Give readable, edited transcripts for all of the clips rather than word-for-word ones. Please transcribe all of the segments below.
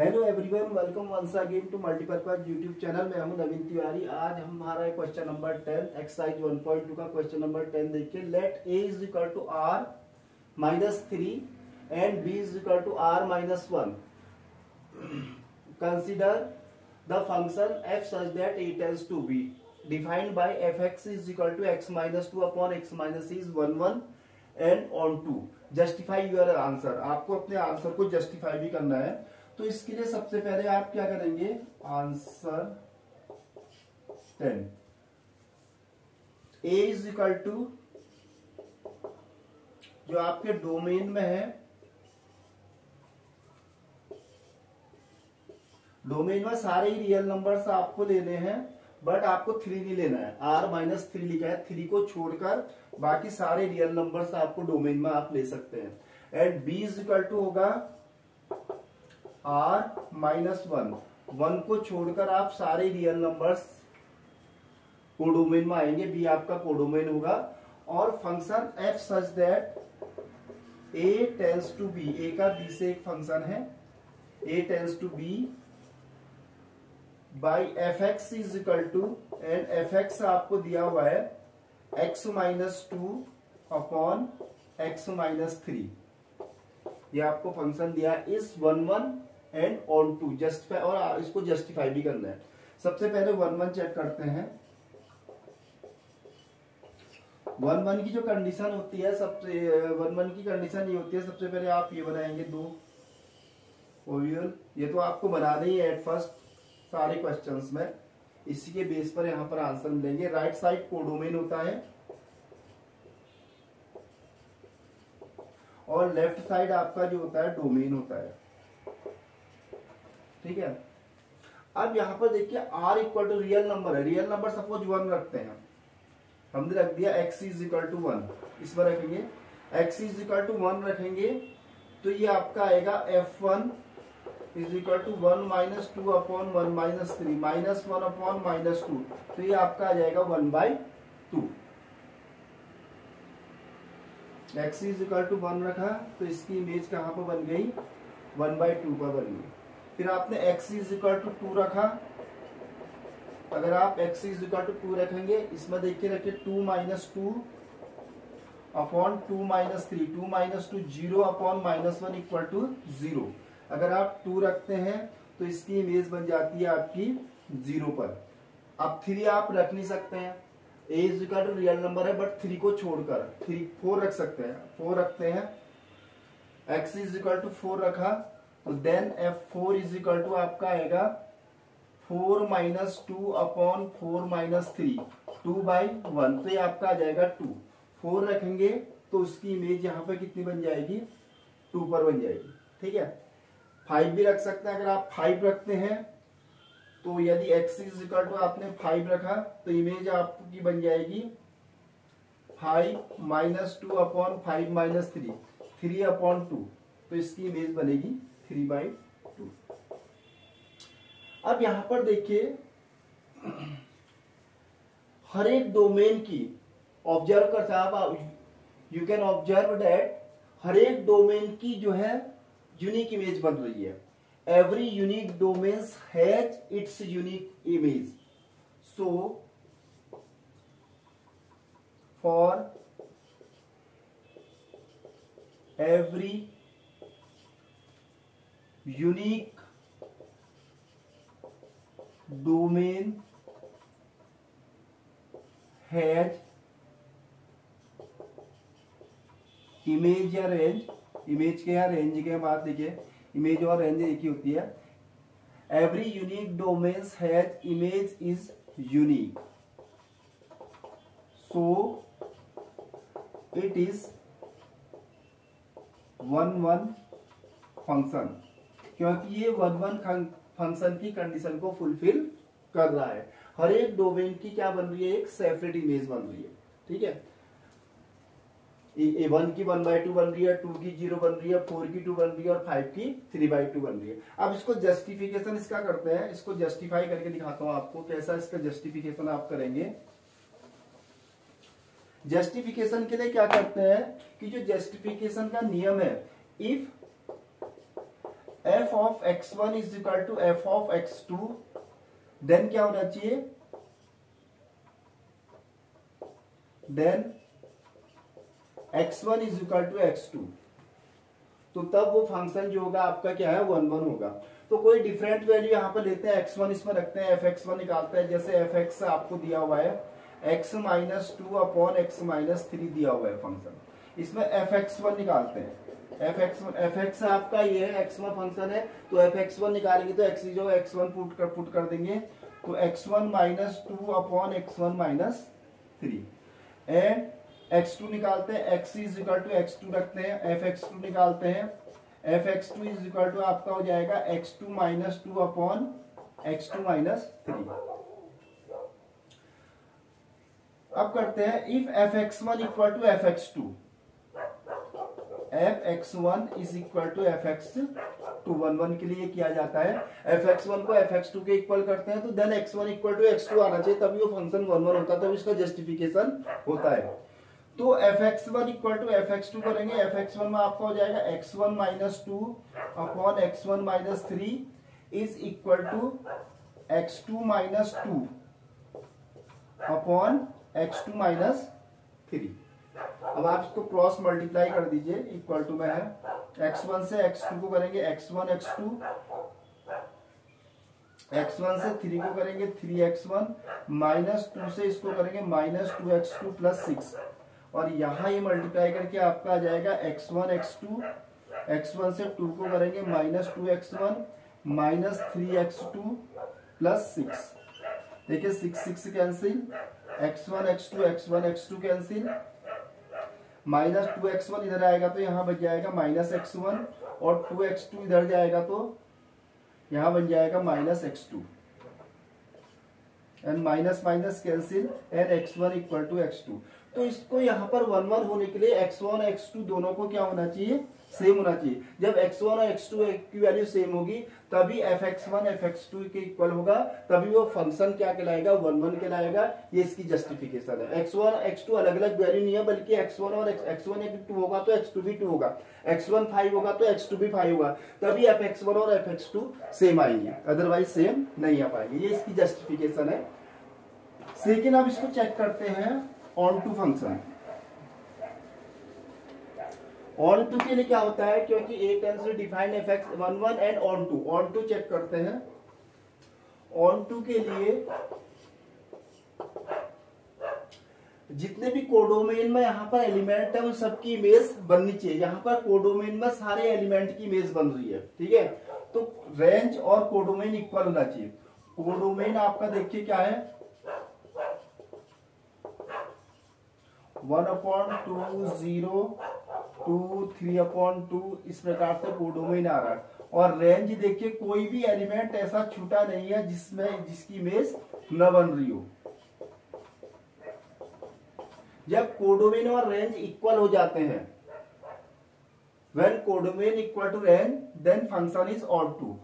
Hello everyone, welcome once again to multipurpose YouTube channel. मैं हूं नवीन तिवारी। आज हमारा क्वेश्चन नंबर 10 एक्सरसाइज 1.2 का क्वेश्चन नंबर 10 देखिए। Let a is equal to r minus 3 and b is equal to r minus 1। Consider the function f such that a tends to b defined by fx is equal to x minus 2 upon x minus is 1 and on 2। Justify your answer. आपको अपने answer को justify भी करना है, तो इसके लिए सबसे पहले आप क्या करेंगे, answer 10 a is equal to जो आपके डोमेन में है, डोमेन में सारे ही रियल नंबर्स आपको लेने हैं, बट आपको 3 नहीं लेना है। r माइनस 3 लिखा है, 3 को छोड़कर बाकी सारे रियल नंबर्स आपको डोमेन में आप ले सकते हैं। And b is equal to होगा r माइनस 1 को छोड़कर आप सारे रियल नंबर्स कोडोमेन में आएंगे, b आपका कोडोमेन होगा। और function f such that a tends to b, a का b से एक फंक्शन है, a tends to b by fx is equal to, and fx आपको दिया हुआ है x minus 2 upon x minus 3। ये आपको फंक्शन दिया इस 1 एंड ऑन 2 जस्टिफाई, और इसको जस्टिफाई भी करना है। सबसे पहले 1 चेक करते हैं। 1 की जो कंडीशन होती है, सबसे 1 की कंडीशन ये होती है, सबसे पहले आप ये बनाएंगे 2 ओरियल। ये तो आपको बनाना ही है एट फर्स्ट सारे क्वेश्चंस में, इसी के बेस पर यहां पर आंसर मिलेंगे। राइट साइड कोडोमेन होता है और लेफ्ट साइड आपका जो होता है डोमेन होता है, ठीक है। अब यहां पर देखिए r equal to real number है, रियल नंबर सपोज 1 रखते हैं, हमने रख दिया x इज इक्वल टू 1, इसमें रखेंगे x इज इक्वल टू 1 रखेंगे, तो ये आपका आएगा f1 is equal to 1 minus 2 upon 1 minus 3 minus 1 upon minus 2, तो ये आपका आ जाएगा 1/2। x इज इक्वल टू 1 रखा, तो इसकी इमेज कहां पर बन गई, 1/2 पर बन गई। फिर आपने x इज इक्वल टू 2 रखा, अगर आप x इज इक्वल टू 2 रखेंगे, इसमें देखिए रखिए 2 minus 2 upon 2 minus 3, 2 minus 2 0 upon minus 1 इक्वल टू 0। अगर आप 2 रखते हैं तो इसकी इमेज बन जाती है आपकी 0 पर। अब 3 आप रख नहीं सकते हैं, a is equal to real number है, बट 3 को छोड़कर 4 रख सकते हैं, 4 रखते हैं। x इज इक्वल टू 4 रखा, तो then f4 is equal to आपका आएगा 4 माइनस 2 अपॉन 4 माइनस 3, 2/1, तो ये आपका आ जाएगा 2। 4 रखेंगे तो उसकी इमेज यहाँ पे कितनी बन जाएगी, 2 पर बन जाएगी, ठीक है। 5 भी रख सकते हैं, अगर आप 5 रखते हैं तो यदि x इज इक्वल टू आपने 5 रखा, तो इमेज आपकी बन जाएगी 5 माइनस 2 अपॉन 5 माइनस 3, 3 अपॉन 2, तो इसकी इमेज बनेगी 3/2। अब यहां पर देखिए हर एक डोमेन की ऑब्जर्व करते हैं आप, यू कैन ऑब्जर्व दैट हर एक डोमेन की जो है यूनिक इमेज बन रही है। Every unique domains has its unique image, so for every unique domain has image या रेंज, इमेज के या रेंज के बात देखिए, इमेज और रेंज एक ही होती है। Every unique domains has image is unique, so it is 1 function, क्योंकि ये 1 फंक्शन की कंडीशन को फुलफिल कर रहा है। हर एक डोमेन की क्या बन रही है, एक सेपरेट इमेज बन रही है, ठीक है। 1 की 1/2 बन रही है, 2 की 0 बन रही है, 4 की 2 बन रही है और 5 की 3/2 बन रही है। अब इसको जस्टिफिकेशन इसका करते हैं, इसको जस्टिफाई करके दिखाता हूं आपको कैसा इसका जस्टिफिकेशन आप करेंगे। जस्टिफिकेशन के लिए क्या करते हैं कि जो जस्टिफिकेशन का नियम है, if f of x1 is equal to f of x2, then क्या होना चाहिए, then x1 is equal to x2, तो तब वो फंक्शन जो होगा आपका क्या है 1 1 होगा। तो कोई डिफरेंट वैल्यू यहाँ पर लेते हैं, x1 इसमें रखते हैं, fx1 निकालते हैं। जैसे fx आपको दिया हुआ है x minus 2 upon x minus 3 दिया हुआ है फंक्शन, इसमें fx1 निकालते हैं। fx आपका ये है, x में फंक्शन है, तो fx1 निकालेंगे तो x जो x1 पुट कर देंगे, तो x1 minus 2 upon x1 minus 3 and x2 निकालते हैं, x is equal to x2 रखते हैं, fx2 निकालते हैं, fx2 इज इक्वल टू आपका हो जाएगा x2 minus 2 upon x2 minus 3। अब करते हैं if fx1 equal to fx2, fx1 is equal to fx2, 1 1 के लिए किया जाता है, fx1 को fx2 के इक्वल करते हैं, तो then x1 equal to x2 आना चाहिए, तभी वो फंक्शन 1 1 होता है, तभी इसका जस्टिफिकेशन होता है। तो fx1 इक्वल टू fx2 करेंगे, fx1 में आपका हो जाएगा x1 minus 2 upon x1 minus 3 is equal to x2 minus 2 upon x2 minus 3। अब आप इसको क्रॉस मल्टीप्लाई कर दीजिए, इक्वल टू में है, x1 से x2 को करेंगे x1 x2, x1 से 3 को करेंगे 3x1, माइनस 2 से इसको करेंगे माइनस 2x2 प्लस 6, और यहाँ ये मल्टीप्लाई करके आपका आ जाएगा x1 x2, x1 से 2 को करेंगे minus 2x1 minus 3x2 plus 6। देखिए 6 cancel, x1 x2 cancel, minus 2x1 इधर आएगा तो यहाँ बच जाएगा माइनस x1, और 2x2 इधर जाएगा तो यहाँ बन जाएगा minus x2, and minus minus cancel, and x1 equal to x2। तो इसको यहाँ पर 1 1 होने के लिए x1 x2 दोनों को क्या होना चाहिए, सेम होना चाहिए। जब x1 और x2 की वैल्यू सेम होगी तभी fx1 fx2 के इक्वल होगा, तभी वो फंक्शन क्या कहलाएगा 1 1 कहलाएगा। ये इसकी जस्टिफिकेशन है। x1 x2 अलग अलग वैल्यू नहीं है, बल्कि x1 और x1 एक 2 होगा तो x2 भी 2 होगा, x1 5 होगा तो x2 भी 5 होगा, तभी fx1 और fx2 सेम आएंगे, अदरवाइज सेम नहीं आ पाएंगे। ये इसकी जस्टिफिकेशन है। लेकिन अब इसको चेक करते हैं onto function. Onto के लिए क्या होता है, क्योंकि a tense to define F 1 1 and onto check करते हैं। ऑन टू के लिए जितने भी कोडोमेन में यहाँ पर एलिमेंट है उन सबकी इमेज बननी चाहिए। यहाँ पर कोडोमेन में सारे एलिमेंट की इमेज बन रही है, ठीक है। तो रेंज और कोडोमेन इक्वल होना चाहिए। कोडोमेन आपका देखिए क्या है, 1/2 0 2 3/2 इस प्रकार से कोडोमेन आ रहा है। और रेंज देखिए कोई भी एलिमेंट ऐसा छूटा नहीं है जिसकी इमेज न बन रही हो। जब कोडोमेन और रेंज इक्वल हो जाते हैं, when codomain equal to range then function is onto.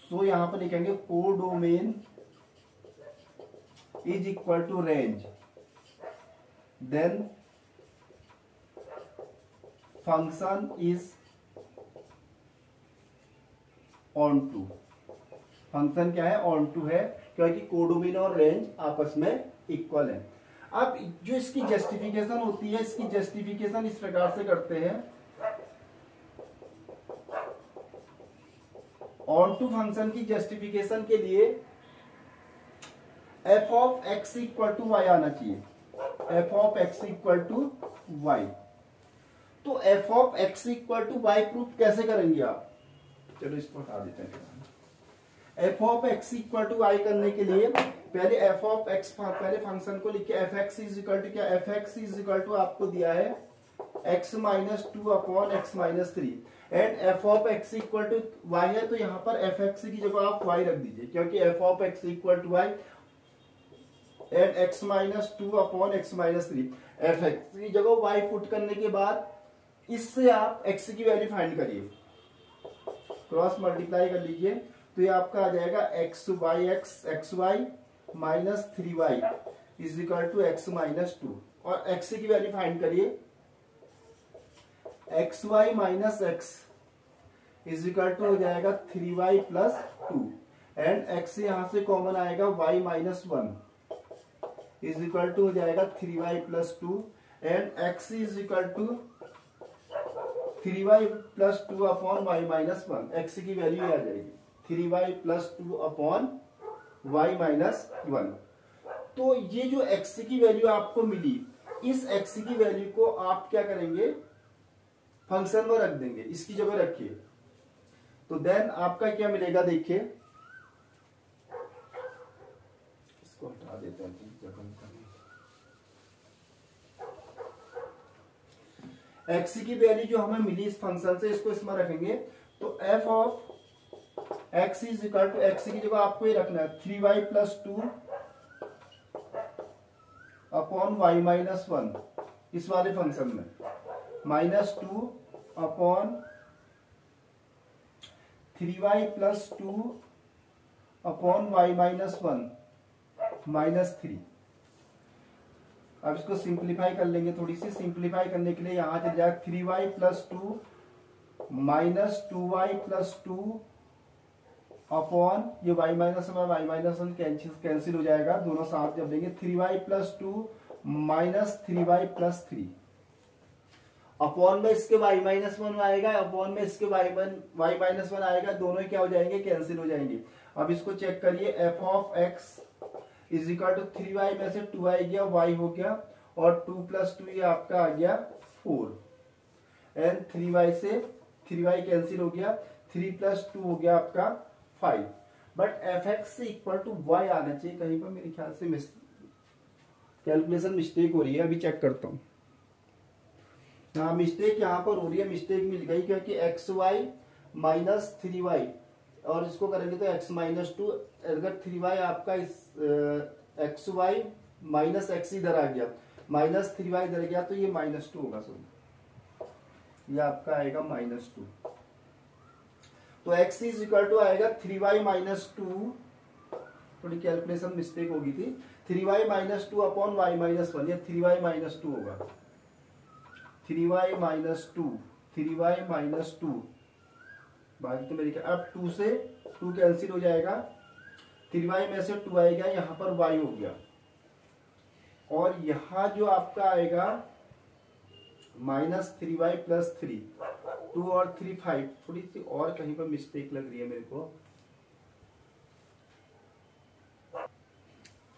So यहां पर लिखेंगे codomain is equal to range then function is onto. Function क्या है, ऑन टू है, क्योंकि कोडोमेन और रेंज आपस में इक्वल है। अब जो इसकी जस्टिफिकेशन होती है, इसकी जस्टिफिकेशन इस प्रकार से करते हैं। ऑन टू फंक्शन की जस्टिफिकेशन के लिए F of x equal to Y आना चाहिए। F of x equal to Y. तो F of x equal to Y proof कैसे करेंगे आप? चलो इसको हटा देते हैं। F of x equal to Y करने के लिए पहले एफ ऑफ एक्स, पहले फंक्शन को लिखिए। F X is equal to क्या, F X is equal to आपको दिया है x minus 2 upon x minus 3 and f of x equal to y है, तो यहाँ पर एफ एक्स की जगह आप वाई रख दीजिए, क्योंकि f of x equal to y and x minus 2 upon x minus 3। F x की जगह वाई पुट करने के बाद इससे आप एक्स की वैल्यू फाइंड करिए, क्रॉस मल्टीप्लाई कर लीजिए, तो ये आपका आ जाएगा x y minus 3y is equal to x minus 2। और एक्स की वैल्यू फाइंड करिए, x y minus x is equal to हो जाएगा 3y प्लस 2 एंड x यहां से कॉमन आएगा y minus 1 is equal to हो जाएगा 3y plus 2 and x is equal to 3y plus 2 upon y minus 1। x की वैल्यू आ जाएगी 3y plus 2 upon y minus 1। तो ये जो x की वैल्यू आपको मिली, इस x की वैल्यू को आप क्या करेंगे, फंक्शन में रख देंगे, इसकी जगह रखिए। तो देन आपका क्या मिलेगा, देखिए इसको हटा देते हैं x की वैल्यू जो हमें मिली इस फंक्शन से, इसको इसमें रखेंगे। तो f of x is equal to, x की जगह आपको ये रखना है 3y plus 2 upon y minus 1 इस वाले फंक्शन में, minus 2 upon 3y plus 2 upon y minus 1 minus 3। अब इसको सिंप्लीफाई कर लेंगे, थोड़ी सी सिंप्लीफाई करने के लिए यहां चल जाएगा 3y plus 2 minus 2y plus 2 upon ये y minus y minus 1 cancel हो जाएगा, दोनों साथ जब देंगे 3y plus 2 minus 3y plus 3 upon में इसके y माइनस 1 आएगा, अपॉन में इसके y माइनस 1 आएगा, दोनों क्या हो जाएंगे, कैंसिल हो जाएंगे। अब इसको चेक करिए, f of x is equal to 3y में से 2 आ गया, y हो गया, और 2 प्लस 2 ये आपका आ गया 4 एंड 3y से 3y कैंसिल हो गया, 3 प्लस 2 हो गया आपका 5। But fx equal to y आना चाहिए, कहीं पर मेरे ख्याल से कैलकुलेशन मिस्टेक हो रही है, अभी चेक करता हूं। हाँ, मिस्टेक यहाँ पर हो रही है, मिस्टेक मिल गई, क्योंकि xy माइनस 3y और इसको करेंगे तो x माइनस 2, अगर 3y आपका इस xy माइनस x इधर आ गया, माइनस 3y इधर गया, तो ये माइनस 2 होगा, सॉरी ये आपका आएगा माइनस 2। तो x इज इक्वल टू आएगा 3y माइनस 2, थोड़ी कैलकुलेशन मिस्टेक होगी थी, 3y minus 2 upon y minus 1, ये 3y माइनस 2 होगा, 3y माइनस 2, 3y माइनस 2 बाकी तो मेरी, अब 2 से 2 कैंसिल हो जाएगा, 3y में से 2 आएगा, यहां पर y हो गया, और यहां जो आपका आएगा माइनस 3y प्लस 3, 2 और 3 5, थोड़ी सी और कहीं पर मिस्टेक लग रही है मेरे को।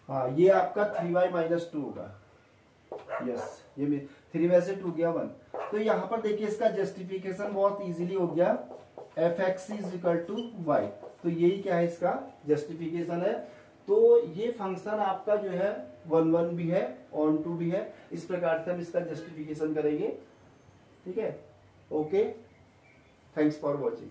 हाँ, ये आपका 3y माइनस 2 होगा, यस, ये 3 में से 2 गया 1। तो यहां पर देखिए इसका जस्टिफिकेशन बहुत इजीली हो गया, fx is equal to y। तो यही क्या है, इसका जस्टिफिकेशन है। तो ये फंक्शन आपका जो है 1 1 भी है, ऑन टू भी है, इस प्रकार से हम इसका जस्टिफिकेशन करेंगे। ठीक है, ओके, थैंक्स फॉर वॉचिंग।